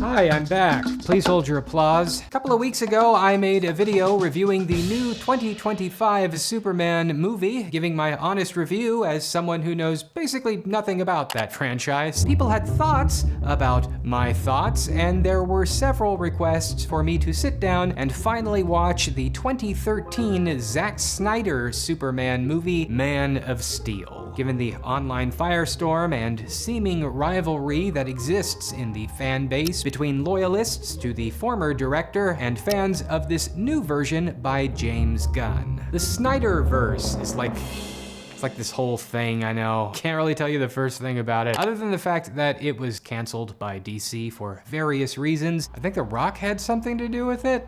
Hi, I'm back. Please hold your applause. A couple of weeks ago, I made a video reviewing the new 2025 Superman movie, giving my honest review as someone who knows basically nothing about that franchise. People had thoughts about my thoughts, and there were several requests for me to sit down and finally watch the 2013 Zack Snyder Superman movie, Man of Steel. Given the online firestorm and seeming rivalry that exists in the fan base between loyalists to the former director and fans of this new version by James Gunn. The Snyderverse is it's like this whole thing, I know. Can't really tell you the first thing about it, other than the fact that it was canceled by DC for various reasons. I think The Rock had something to do with it.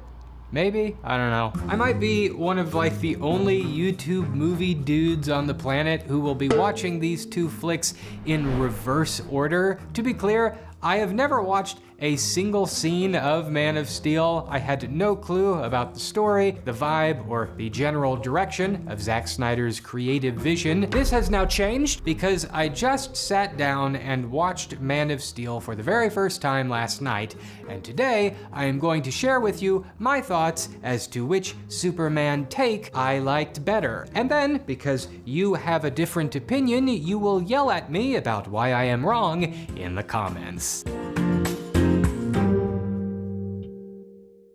Maybe? I don't know. I might be one of the only YouTube movie dudes on the planet who will be watching these two flicks in reverse order. To be clear, I have never watched a single scene of Man of Steel. I had no clue about the story, the vibe, or the general direction of Zack Snyder's creative vision. This has now changed because I just sat down and watched Man of Steel for the very first time last night, and today I am going to share with you my thoughts as to which Superman take I liked better. And then, because you have a different opinion, you will yell at me about why I am wrong in the comments.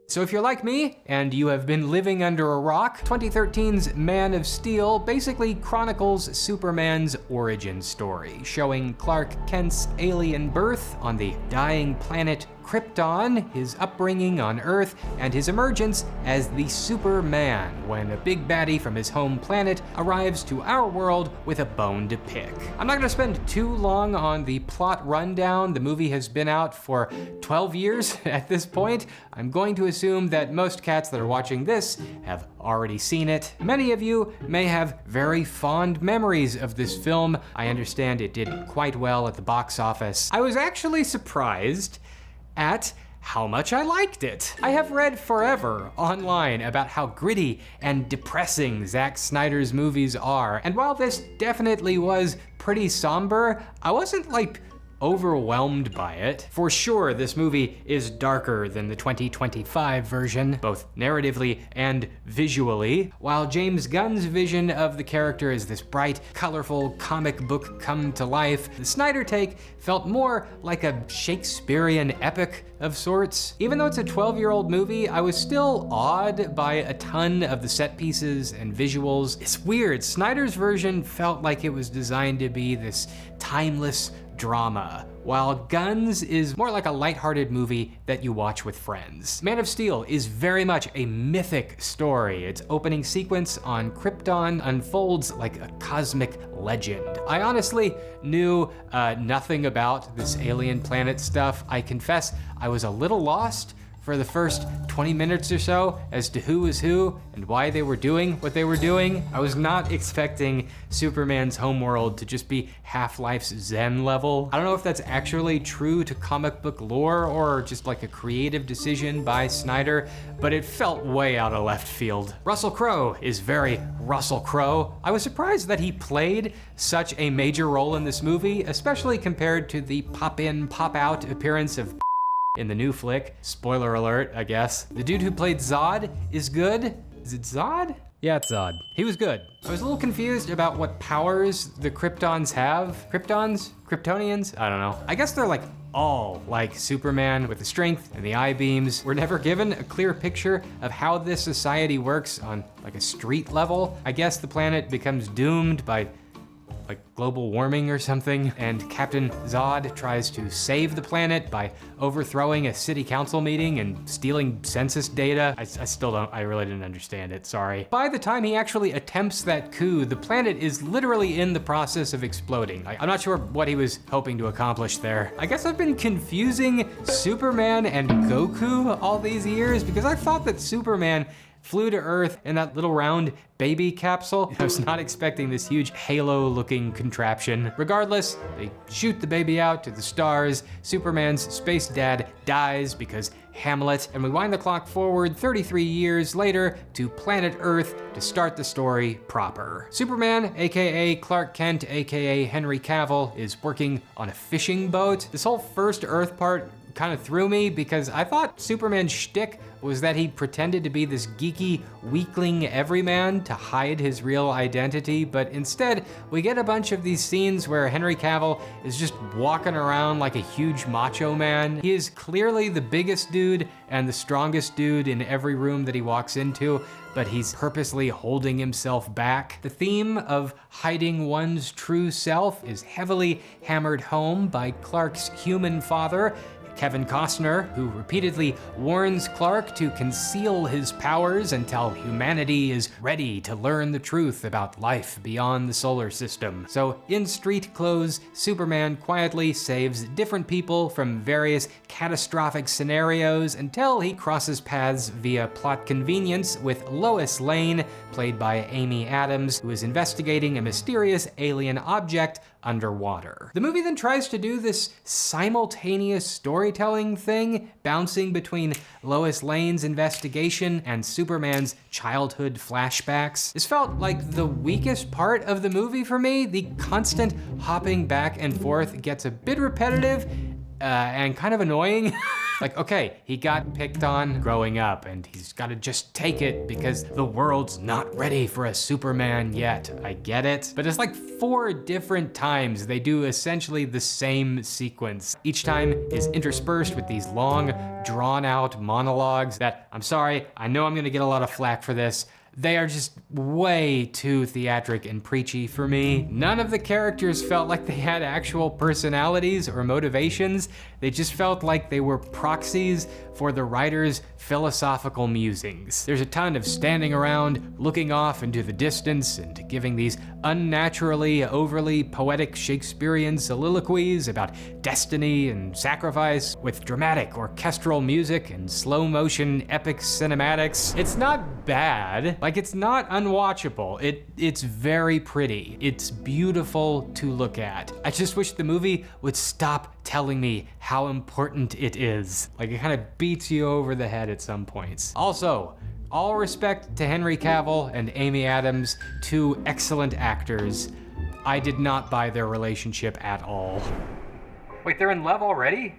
So if you're like me, and you have been living under a rock, 2013's Man of Steel basically chronicles Superman's origin story, showing Clark Kent's alien birth on the dying planet Krypton, his upbringing on Earth, and his emergence as the Superman when a big baddie from his home planet arrives to our world with a bone to pick. I'm not gonna spend too long on the plot rundown. The movie has been out for 12 years at this point. I'm going to assume that most cats that are watching this have already seen it. Many of you may have very fond memories of this film. I understand it did quite well at the box office. I was actually surprised at how much I liked it. I have read forever online about how gritty and depressing Zack Snyder's movies are, and while this definitely was pretty somber, I wasn't overwhelmed by it. For sure, this movie is darker than the 2025 version, both narratively and visually. While James Gunn's vision of the character is this bright, colorful comic book come to life, the Snyder take felt more like a Shakespearean epic of sorts. Even though it's a 12-year-old movie, I was still awed by a ton of the set pieces and visuals. It's weird, Snyder's version felt like it was designed to be this timeless drama, while Gunn's is more like a lighthearted movie that you watch with friends. Man of Steel is very much a mythic story. Its opening sequence on Krypton unfolds like a cosmic legend. I honestly knew nothing about this alien planet stuff. I confess I was a little lost for the first 20 minutes or so as to who was who and why they were doing what they were doing. I was not expecting Superman's homeworld to just be Half-Life's Zen level. I don't know if that's actually true to comic book lore or just like a creative decision by Snyder, but it felt way out of left field. Russell Crowe is very Russell Crowe. I was surprised that he played such a major role in this movie, especially compared to the pop-in, pop-out appearance of in the new flick. Spoiler alert, I guess. The dude who played Zod is good. Is it Zod? Yeah, it's Zod. He was good. I was a little confused about what powers the Kryptons have. Kryptons? Kryptonians? I don't know. I guess they're all like Superman with the strength and the eye beams. We're never given a clear picture of how this society works on a street level. I guess the planet becomes doomed by global warming or something, and Captain Zod tries to save the planet by overthrowing a city council meeting and stealing census data. I really didn't understand it, sorry. By the time he actually attempts that coup, the planet is literally in the process of exploding. I'm not sure what he was hoping to accomplish there. I guess I've been confusing Superman and Goku all these years because I thought that Superman flew to Earth in that little round baby capsule. I was not expecting this huge halo-looking contraption. Regardless, they shoot the baby out to the stars. Superman's space dad dies because Hamlet, and we wind the clock forward 33 years later to planet Earth to start the story proper. Superman, aka Clark Kent, aka Henry Cavill, is working on a fishing boat. This whole first Earth part kind of threw me because I thought Superman's shtick was that he pretended to be this geeky weakling everyman to hide his real identity, but instead we get a bunch of these scenes where Henry Cavill is just walking around like a huge macho man. He is clearly the biggest dude and the strongest dude in every room that he walks into, but he's purposely holding himself back. The theme of hiding one's true self is heavily hammered home by Clark's human father, Kevin Costner, who repeatedly warns Clark to conceal his powers until humanity is ready to learn the truth about life beyond the solar system. So in street clothes, Superman quietly saves different people from various catastrophic scenarios until he crosses paths via plot convenience with Lois Lane, played by Amy Adams, who is investigating a mysterious alien object underwater. The movie then tries to do this simultaneous storytelling thing, bouncing between Lois Lane's investigation and Superman's childhood flashbacks. This felt like the weakest part of the movie for me. The constant hopping back and forth gets a bit repetitive and kind of annoying. Like, okay, he got picked on growing up and he's gotta just take it because the world's not ready for a Superman yet. I get it. But it's like 4 different times they do essentially the same sequence. Each time is interspersed with these long, drawn out monologues that, I'm sorry, I know I'm gonna get a lot of flack for this, they are just way too theatric and preachy for me. None of the characters felt like they had actual personalities or motivations. They just felt like they were proxies for the writer's philosophical musings. There's a ton of standing around, looking off into the distance, and giving these unnaturally, overly poetic Shakespearean soliloquies about destiny and sacrifice with dramatic orchestral music and slow motion epic cinematics. It's not bad. Like, it's not unwatchable. It's very pretty. It's beautiful to look at. I just wish the movie would stop telling me how important it is. Like, it kind of beats you over the head at some points. Also, all respect to Henry Cavill and Amy Adams, 2 excellent actors. I did not buy their relationship at all. Wait, they're in love already?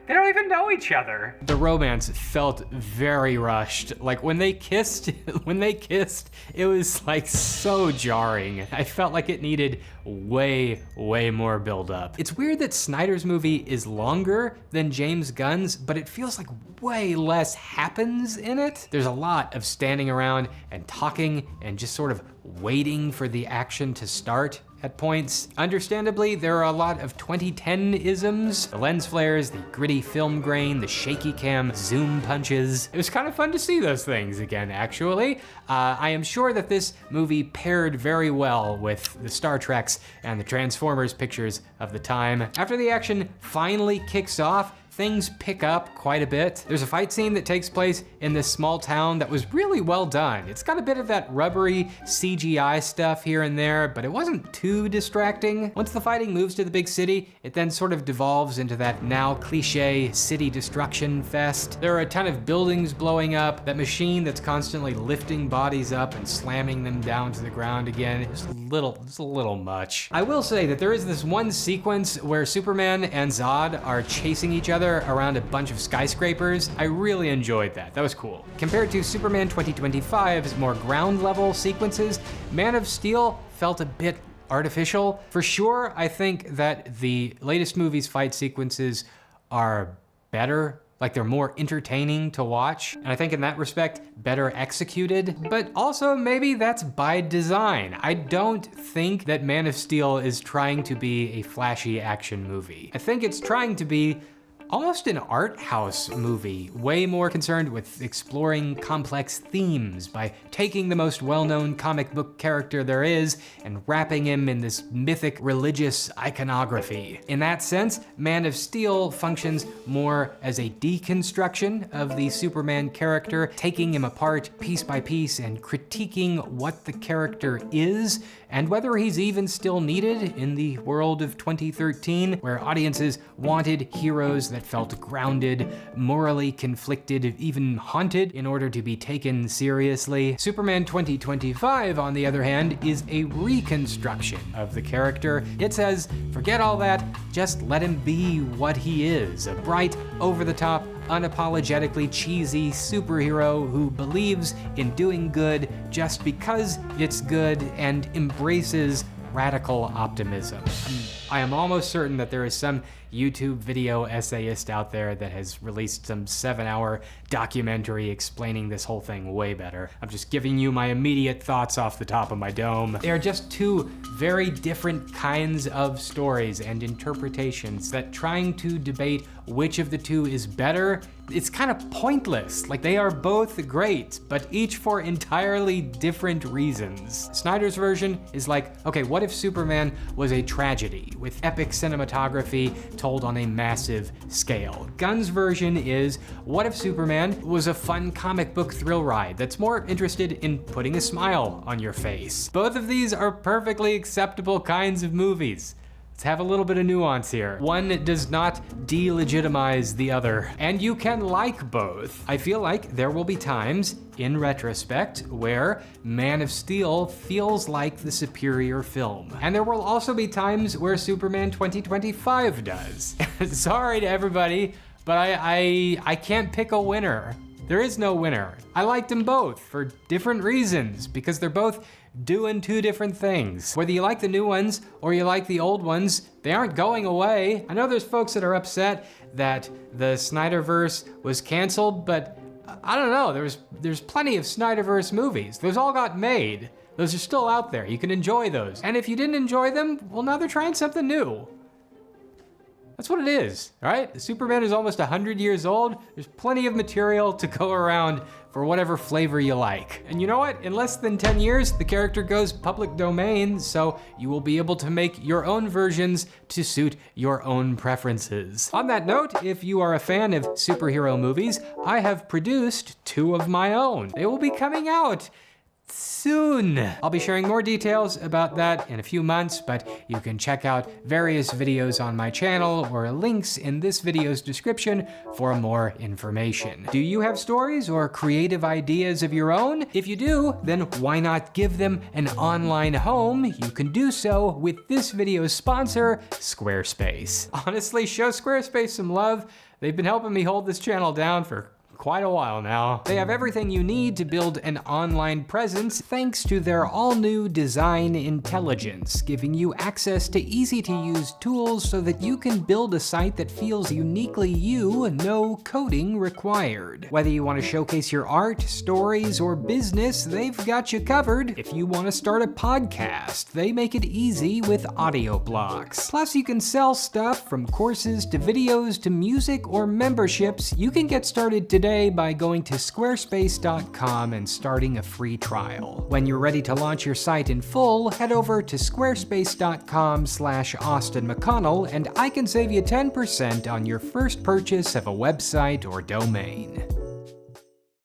They don't even know each other. The romance felt very rushed. Like when they kissed, it was like so jarring. I felt like it needed way more build-up. It's weird that Snyder's movie is longer than James Gunn's, but it feels like way less happens in it. There's a lot of standing around and talking and just sort of waiting for the action to start at points. Understandably, there are a lot of 2010-isms. The lens flares, the gritty film grain, the shaky cam zoom punches. It was kind of fun to see those things again, actually. I am sure that this movie paired very well with the Star Treks and the Transformers pictures of the time. After the action finally kicks off, things pick up quite a bit. There's a fight scene that takes place in this small town that was really well done. It's got a bit of that rubbery CGI stuff here and there, but it wasn't too distracting. Once the fighting moves to the big city, it then sort of devolves into that now cliche city destruction fest. There are a ton of buildings blowing up, that machine that's constantly lifting bodies up and slamming them down to the ground again. It's a little much. I will say that there is this one sequence where Superman and Zod are chasing each other around a bunch of skyscrapers. I really enjoyed that. That was cool. Compared to Superman 2025's more ground level sequences, Man of Steel felt a bit artificial. For sure, I think that the latest movie's fight sequences are better. Like, they're more entertaining to watch, and I think in that respect, better executed, but also maybe that's by design. I don't think that Man of Steel is trying to be a flashy action movie. I think it's trying to be almost an art house movie, way more concerned with exploring complex themes by taking the most well-known comic book character there is and wrapping him in this mythic religious iconography. In that sense, Man of Steel functions more as a deconstruction of the Superman character, taking him apart piece by piece and critiquing what the character is and whether he's even still needed in the world of 2013, where audiences wanted heroes that felt grounded, morally conflicted, even haunted in order to be taken seriously. Superman 2025, on the other hand, is a reconstruction of the character. It says, forget all that, just let him be what he is, a bright, over-the-top, unapologetically cheesy superhero who believes in doing good just because it's good and embraces radical optimism. I am almost certain that there is some YouTube video essayist out there that has released some 7-hour documentary explaining this whole thing way better. I'm just giving you my immediate thoughts off the top of my dome. They are just two very different kinds of stories and interpretations that trying to debate which of the two is better, it's kind of pointless. Like, they are both great, but each for entirely different reasons. Snyder's version is like, okay, what if Superman was a tragedy with epic cinematography told on a massive scale? Gunn's version is, what if Superman was a fun comic book thrill ride that's more interested in putting a smile on your face? Both of these are perfectly acceptable kinds of movies. Let's have a little bit of nuance here. One does not delegitimize the other, and you can like both. I feel like there will be times, in retrospect, where Man of Steel feels like the superior film. And there will also be times where Superman 2025 does. Sorry to everybody, but I can't pick a winner. There is no winner. I liked them both for different reasons, because they're both doing two different things. Whether you like the new ones or you like the old ones, they aren't going away. I know there's folks that are upset that the Snyderverse was canceled, but I don't know, there's plenty of Snyderverse movies. Those all got made. Those are still out there. You can enjoy those. And if you didn't enjoy them, well, now they're trying something new. That's what it is, all right? Superman is almost 100 years old. There's plenty of material to go around for whatever flavor you like. And you know what? In less than 10 years, the character goes public domain, so you will be able to make your own versions to suit your own preferences. On that note, if you are a fan of superhero movies, I have produced 2 of my own. They will be coming out soon. I'll be sharing more details about that in a few months, but you can check out various videos on my channel or links in this video's description for more information. Do you have stories or creative ideas of your own? If you do, then why not give them an online home? You can do so with this video's sponsor, Squarespace. Honestly, show Squarespace some love. They've been helping me hold this channel down for quite a while now. They have everything you need to build an online presence thanks to their all-new design intelligence, giving you access to easy-to-use tools so that you can build a site that feels uniquely you, no coding required. Whether you want to showcase your art, stories, or business, they've got you covered. If you want to start a podcast, they make it easy with audio blocks. Plus, you can sell stuff from courses to videos to music or memberships. You can get started today by going to squarespace.com and starting a free trial. When you're ready to launch your site in full, head over to squarespace.com/Austin McConnell and I can save you 10% on your first purchase of a website or domain.